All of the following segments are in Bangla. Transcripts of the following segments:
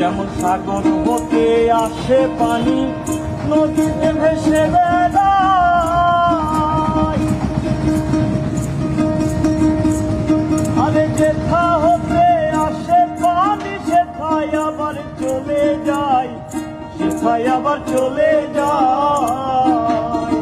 যেমন সাগর হতে আসে পানি নদীতে ভেসে বেড়ায়, আরে যেথা হতে আসে পানি সেথায় আবার চলে যায়, সেথায় আবার চলে যায়।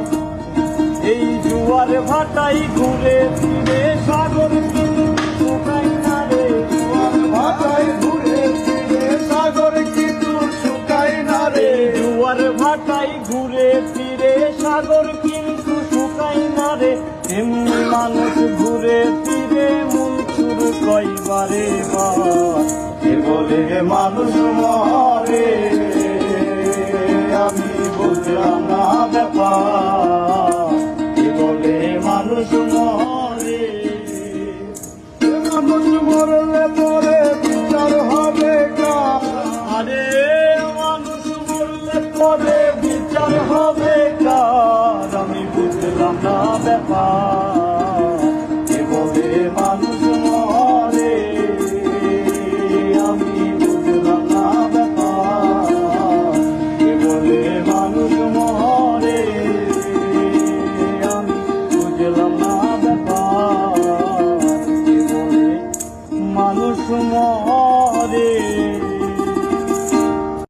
এই জোয়ার ভাটাই ঘুরে ফিরে সাগর কিন্তু শুকায় না রে, জোয়ার ভাটাই ঘুরে ফিরে সাগর কিন্তু শুকায় না রে, জোয়ার ভাটাই ঘুরে ফিরে সাগর কিন্তু শুকায় না রে। এমনি মানুষ ঘুরে ফিরে মন চুর কয়বারে বার, কে বলে মানুষ মরে আমি বুঝলাম না ব্যাপার, কে বলে মানুষ মরে। মানুষ মরলে পরে বিচার হবে কার, আরে মানুষ মরলে পরে বিচার হবে কার, আমি বুঝলাম না ব্যাপার।